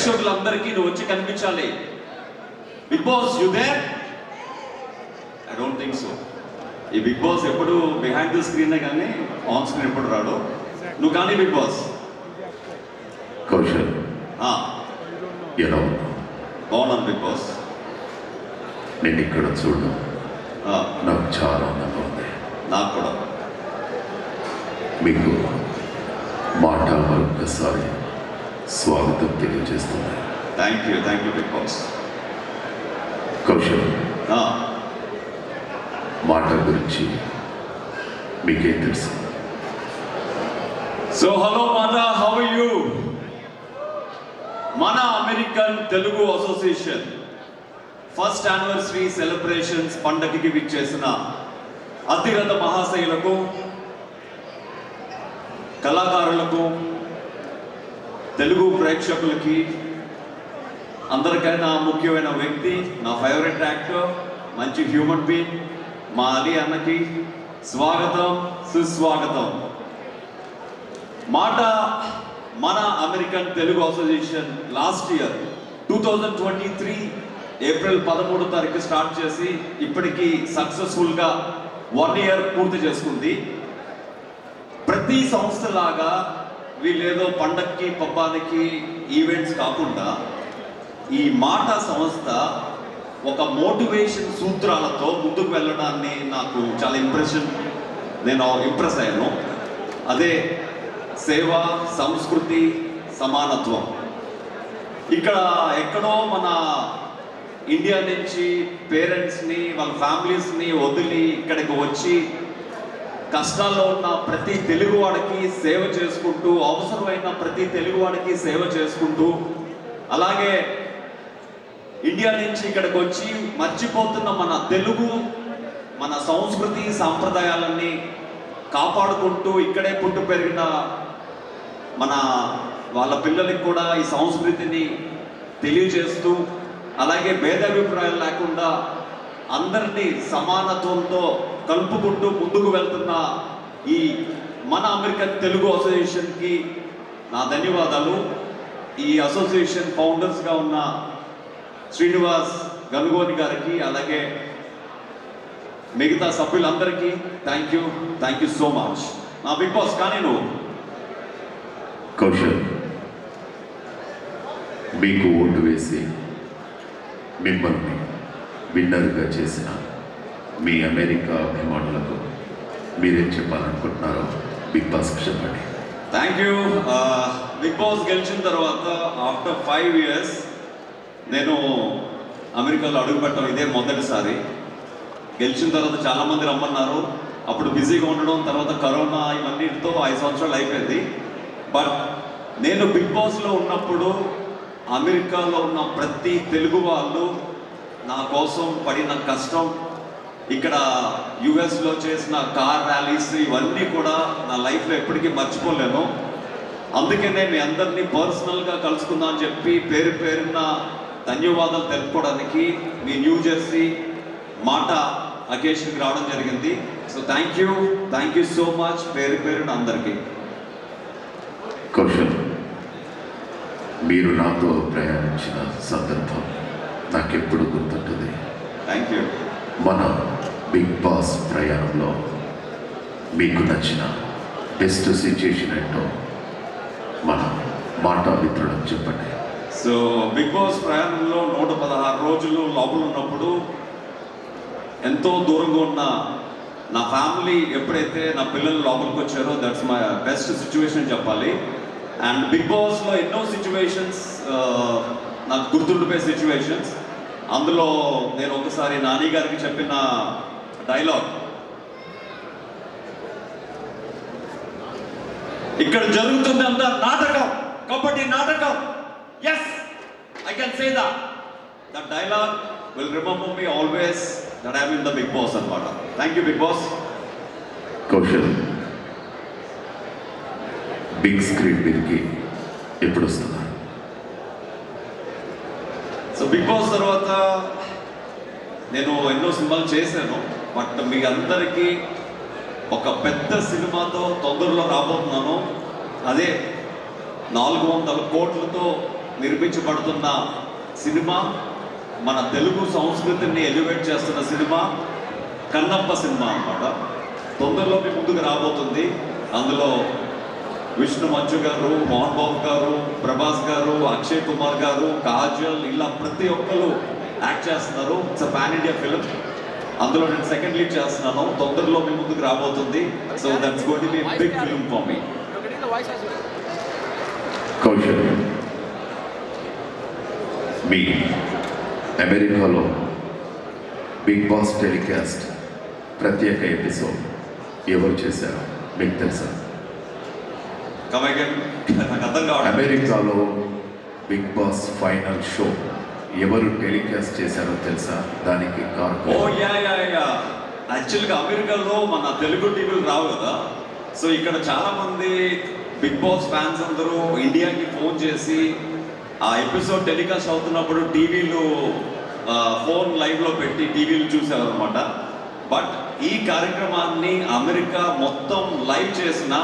ప్రేక్షకులందరికీ నువ్వు వచ్చి కనిపించాలి. Big Boss you there? I don't think so. ఈ బిగ్ బాస్ ఎప్పుడు బిహైండ్ ద స్క్రీనే కానీ ఆన్ స్క్రీన్ ఎప్పుడు రాడు. నువ్వు కానీ బిగ్ బాస్. కౌశల్ ఎలా బాగున్నాను బిగ్ బాస్. నేను ఇక్కడ చూడడం నాకు చాలా ఆనందంగా ఉంది. నాకు కూడా. మీకు మాట మరొకసారి స్వాగతం తెలియజేస్తున్నాను. Thank you big boss. Kaushal, మాట గురించి మీకేం తెలుసు? సో హలో మాట, హౌ ఆర్ యూ? మన American Telugu association first anniversary celebrations పండగకి విచ్చేసిన అతిరథ మహాశయులకు, కళాకారులకు, తెలుగు ప్రేక్షకులకి, అందరికైనా ముఖ్యమైన వ్యక్తి, నా ఫేవరెట్ యాక్టర్, మంచి హ్యూమన్ బీయింగ్ మా అలీ అన్నకి స్వాగతం, సుస్వాగతం. మాట మన American Telugu association last year 2023 April 13వ తారీఖు స్టార్ట్ చేసి ఇప్పటికీ సక్సెస్ఫుల్గా 1 ఇయర్ పూర్తి చేసుకుంది. ప్రతి సంస్థలాగా వీళ్ళేదో పండక్కి పబ్బానికి ఈవెంట్స్ కాకుండా ఈ మాట సంస్థ ఒక మోటివేషన్ సూత్రాలతో ముందుకు వెళ్ళడాన్ని నాకు చాలా నేను ఇంప్రెస్ అయ్యాను. అదే సేవ, సంస్కృతి, సమానత్వం. ఇక్కడ ఎక్కడో మన ఇండియా నుంచి పేరెంట్స్ని, వాళ్ళ ఫ్యామిలీస్ని వదిలి ఇక్కడికి వచ్చి కష్టాల్లో ఉన్న ప్రతి తెలుగువాడికి సేవ చేసుకుంటూ, అవసరమైన ప్రతి తెలుగువాడికి సేవ చేసుకుంటూ, అలాగే ఇండియా నుంచి ఇక్కడికి వచ్చి మర్చిపోతున్న మన తెలుగు, మన సంస్కృతి సాంప్రదాయాలన్నీ కాపాడుకుంటూ ఇక్కడే పుట్టు పెరిగిన మన వాళ్ళ పిల్లలకి కూడా ఈ సంస్కృతిని తెలియజేస్తూ, అలాగే భేదాభిప్రాయాలు లేకుండా అందరినీ సమానత్వంతో కలుపుకుంటూ ముందుకు వెళ్తున్న ఈ మన అమెరికన్ తెలుగు అసోసియేషన్కి నా ధన్యవాదాలు. ఈ అసోసియేషన్ ఫౌండర్స్గా ఉన్న శ్రీనివాస్ గనుగోని గారికి, అలాగే మిగతా సభ్యులందరికీ థ్యాంక్ యూ సో మచ్. నా బిగ్ బాస్ కానీ నువ్వు. కౌశల్, మీకు ఓటు వేసి మిమ్మల్ని విన్నర్గా చేసిన మీ అమెరికా అభిమానులకు మీరేం చెప్పాలనుకుంటున్నారో బిగ్ బాస్కి చెప్పండి. Thank you. బిగ్ బాస్ గెలిచిన తర్వాత ఆఫ్టర్ 5 years నేను అమెరికాలో అడుగుపెట్టడం ఇదే మొదటిసారి. గెలిచిన తర్వాత చాలామంది రమ్మన్నారు, అప్పుడు బిజీగా ఉండడం, తర్వాత కరోనా ఇవన్నిటితో 5 సంవత్సరాలు అయిపోయింది. బట్ నేను బిగ్ బాస్లో ఉన్నప్పుడు అమెరికాలో ఉన్న ప్రతి తెలుగు వాళ్ళు నా కోసం పడిన కష్టం, ఇక్కడ యుఎస్లో చేసిన కార్ ర్యాలీస్, ఇవన్నీ కూడా నా లైఫ్లో ఎప్పటికీ మర్చిపోలేను. అందుకనే మీ అందరినీ పర్సనల్గా కలుసుకుందాం అని చెప్పి పేరున ధన్యవాదాలు తెలుపుకోవడానికి మీ న్యూ జెర్సీ మాట అకేషన్కి రావడం జరిగింది. So thank you so much పేరున అందరికీ. కౌశల్, మీరు నాతో ప్రయాణించిన సందర్భం నాకెప్పుడు గుర్తుంటుంది. Thank you. మన బిగ్ బాస్ ప్రయాణంలో మీకు నచ్చిన బెస్ట్ సిచ్యుయేషన్ ఏంటో మన మాట మిత్రులకు చెప్పండి. సో బిగ్ బాస్ ప్రయాణంలో 116 రోజులు లోపల ఉన్నప్పుడు ఎంతో దూరంగా ఉన్న నా ఫ్యామిలీ ఎప్పుడైతే నా పిల్లలు లోపలికి వచ్చారో దట్స్ మై బెస్ట్ సిచ్యువేషన్ చెప్పాలి. అండ్ బిగ్ బాస్లో ఎన్నో సిచ్యువేషన్స్ నాకు గుర్తుండిపోయే సిచ్యువేషన్స్. అందులో నేను ఒకసారి నాని గారికి చెప్పిన డైలాగ్, ఇక్కడ జరుగుతుంది అంతా నాటకం, కబడ్డీ నాటకం. Yes, I can say that dialogue will remember me always that I'm in the big boss అన్నమాట. Thank you big boss. Kaushal, big screen మీదకి ఎప్పుడు వస్తున్నారు? సో బిగ్ బాస్ తర్వాత నేను ఎన్నో సినిమాలు చేశాను, బట్ మీ అందరికీ ఒక పెద్ద సినిమాతో తొందరలో రాబోతున్నాను. అదే 400 కోట్లతో నిర్మించబడుతున్న సినిమా, మన తెలుగు సంస్కృతిని ఎలివేట్ చేస్తున్న సినిమా కన్నప్ప సినిమా అన్నమాట. తొందరలో మీ ముందుకు రాబోతుంది. అందులో విష్ణు మంచు గారు, మోహన్ బాబు గారు, ప్రభాస్ గారు, అక్షయ్ కుమార్ గారు, కాజల్, ఇలా ప్రతి ఒక్కరు యాక్ట్ చేస్తున్నారు. It's pan India film. అందులో నేను సెకండ్ లీడ్ చేస్తున్నాను. తొందరలో మీ ముందుకు రాబోతుంది. So that's going to be big film for me. Kaushal, మీ అమెరికాలో బిగ్ బాస్ టెలికాస్ట్ ప్రత్యేక ఎపిసోడ్ ఎవరు చేశారు మీకు తెలుసా? Come again? నాకు అర్థం కావట్లేదు. అమెరికాలో బిగ్ బాస్ ఫైనల్ షో ఎవరు టెలికాస్ట్ చేశారో తెలుసా? దానికి ఓ కారణం యా. యాక్చువల్గా అమెరికాలో మన తెలుగు టీవీలు రావు కదా. సో ఇక్కడ చాలా మంది బిగ్ బాస్ ఫ్యాన్స్ అందరూ ఇండియాకి ఫోన్ చేసి ఆ ఎపిసోడ్ టెలికాస్ట్ అవుతున్నప్పుడు టీవీలు ఫోన్ లైవ్లో పెట్టి టీవీలు చూసేవారు అనమాట. బట్ ఈ కార్యక్రమాన్ని అమెరికా మొత్తం లైవ్ చేసిన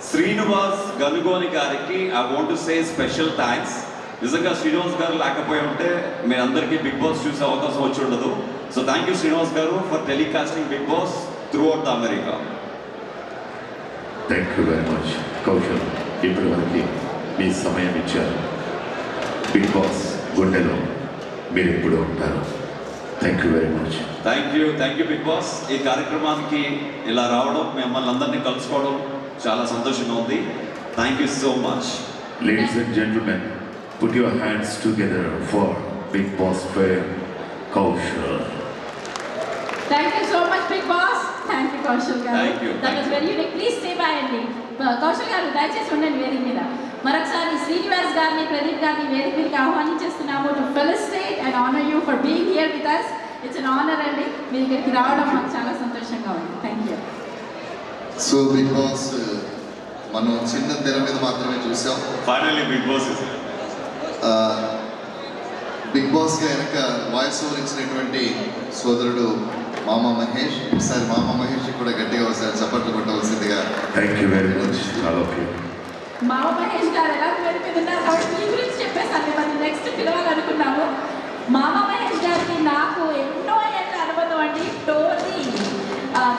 శ్రీనివాస్ గనుగోని గారికి I want to say special thanks. నిజంగా శ్రీనివాస్ గారు లేకపోయి ఉంటే మీ అందరికీ బిగ్ బాస్ చూసే అవకాశం వచ్చి ఉండదు. సో థ్యాంక్ యూ శ్రీనివాస్ గారు for telecasting Big Boss throughout the America. Thank you very much Kaushal. ఇప్పటి వరకు మీ సమయం ఇచ్చారు. బిగ్ బాస్ గుండెలో మీరు ఎప్పుడు ఉంటారు. Thank you very much. Thank you big Boss. ఈ కార్యక్రమానికి ఇలా రావడం, మిమ్మల్ని అందరినీ కలుసుకోవడం చాలా సంతోషంగా ఉంది. Thank you so much. Ladies and gentlemen, put your hands together for Big Boss fame, Kaushal. Thank you so much, Big Boss. Thank you, Kaushal garu. Thank you. That was very unique. Please stay by అండి. కౌశల్ గారు దయచేసి ఉండండి వేదిక మీద. మరొకసారి శ్రీనివాస్ గారిని, ప్రదీప్ గారిని వేదిక మీదకి ఆహ్వానించేస్తున్నాము. To felicitate and honour you for being here with us. It's an honour అండి. మీ దగ్గరికి రావడం మాకు చాలా సంతోషంగా ఉంది. Thank you. So big boss మనం చిన్న తెర మీద మాత్రమే చూసాం. Finally big boss is big బాస్కి వెనక వాయిస్ ఓవర్ ఇచ్చినటువంటి సోదరుడు మామ మహేష్. ఒకసారి మామ మహేష్ కూడా గట్టిగా ఒకసారి చప్పట్లు కొట్టవలసిందిగా. Thank you very much, all of you. మామ మహేష్ గారు ఎలా వేదిక మీద ఉన్నారు కాబట్టి మీ గురించి చెప్పేసాను. మరి నెక్స్ట్ పిలవాలనుకున్నాము. మామ మహేష్ గారికి నాకు ఎన్నో ఏళ్ళ అనుబంధం అండి. Tori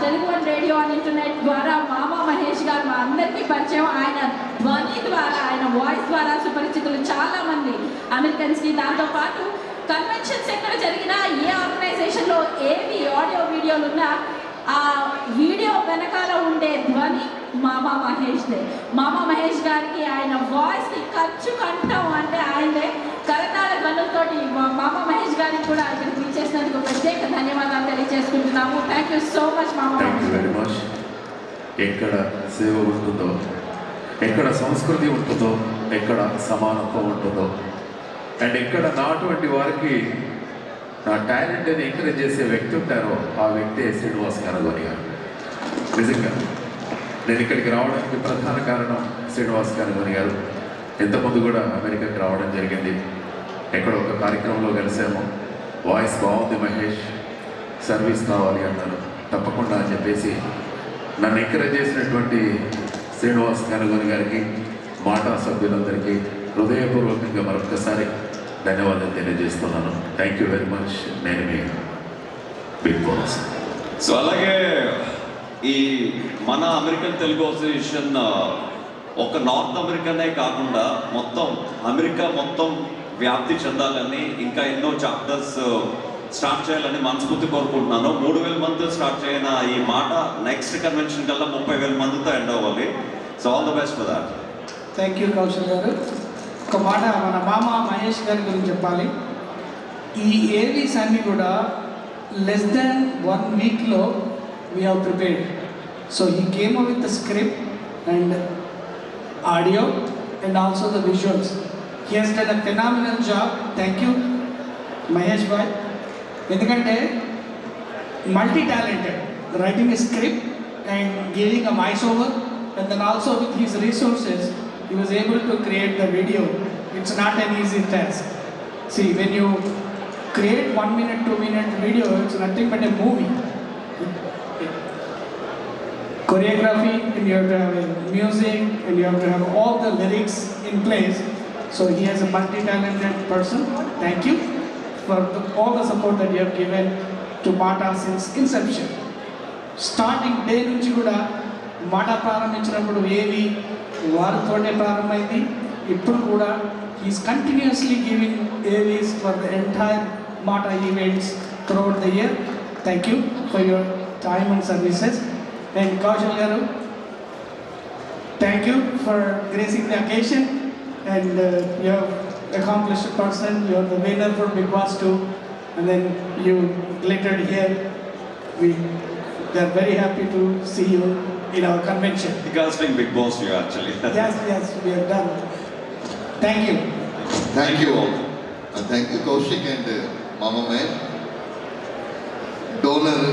Telugu one radio and internet ద్వారా మామ మహేష్ గారు మా అందరికీ పరిచయం. ఆయన ధ్వని ద్వారా, ఆయన వాయిస్ ద్వారా సుపరిచితులు చాలామంది అమెరికన్స్కి. దాంతోపాటు కన్వెన్షన్స్ ఎక్కడ జరిగినా, ఏ ఆర్గనైజేషన్లో ఏవి ఆడియో వీడియోలు ఉన్నా ఆ వీడియో వెనకాల ఉండే ధ్వని మామ మహేష్దే. మామ మహేష్ గారికి ఆయన వాయిస్కి ఖర్చు కంఠం అంటే ఆయనదే. కరతాళ ధ్వనులతోటి మామ మహేష్ గారికి కూడా ఇక్కడికి పిలిచేసినందుకు ప్రత్యేక ధన్యవాదాలు తెలియజేసుకుంటున్నాము. థ్యాంక్ యూ సో మచ్ మామ Thank you Mahesh. very much. ఎక్కడ సేవ ఉంటుందో, ఎక్కడ సంస్కృతి ఉంటుందో, ఎక్కడ సమానత్వం ఉంటుందో, అండ్ ఎక్కడ నాటువంటి వారికి నా టాలెంట్ని ఎంకరేజ్ చేసే వ్యక్తి ఉంటారో ఆ వ్యక్తి శ్రీనివాస్ గనుగోని గారు. నిజంగా నేను ఇక్కడికి రావడానికి ప్రధాన కారణం శ్రీనివాస్ గనుగోని గారు. ఇంతకుముందు కూడా అమెరికాకి రావడం జరిగింది. ఎక్కడ ఒక కార్యక్రమంలో కలిసాము. వాయిస్ బాగుంది మహేష్, సర్వీస్ కావాలి అన్నారు. తప్పకుండా అని చెప్పేసి నన్ను ఎంకరేజ్ చేసినటువంటి శ్రీనివాస్ గనుగోని గారికి, మాటా సభ్యులందరికీ హృదయపూర్వకంగా మరొకసారి ధన్యవాదాలు తెలియజేస్తున్నాను. Thank you very much. నేను మీ బిగ్ బాస్. సో అలాగే ఈ మన అమెరికన్ తెలుగు అసోసియేషన్ ఒక నార్త్ అమెరికానే కాకుండా మొత్తం అమెరికా మొత్తం వ్యాప్తి చెందాలని, ఇంకా ఎన్నో చాప్టర్స్ స్టార్ట్ చేయాలని మనస్ఫూర్తి కోరుకుంటున్నాను. 3,000 మందితో స్టార్ట్ చేయన ఈ మాట నెక్స్ట్ కన్వెన్షన్ కల్లా 30,000 మందితో ఎండ్ అవ్వాలి. So all the best for that. Thank you Kaushal గారు. ఒక మాట మన మామ మహేష్ గారి గురించి చెప్పాలి. ఈ ఏవీస్ అన్నీ కూడా లెస్ దాన్ 1 వీక్లో we have prepared. So he came up with the script and audio and also the visuals. He he's done a phenomenal job. Thank you Mahesh bhai. ఎందుకంటే multi talented, writing a script and giving a voiceover and then also with his resources he was able to create the video. It's not an easy task. See, when you create 1 minute 2 minute video, it's nothing but a movie. Choreography, and you have to have music, and you have to have all the lyrics in place. So he is a multi-talented person. Thank you for all the support that you have given to Mata since inception. Starting day నుంచి కూడా మాట ప్రారంభించినప్పుడు ఏవి వారితోనే ప్రారంభమైంది. ఇప్పుడు కూడా is continuously giving AVs for the entire MATA events throughout the year. Thank you for your time and services. And Kaushal garu, thank you for gracing the occasion, and you have accomplished a person. You are the winner for Big Boss 2, and then you glittered here. We are very happy to see you in our convention. Casting Big Boss you actually. Yes, we are done. Thank you. Thank you thank you Kaushik and మామ Mahesh. Donor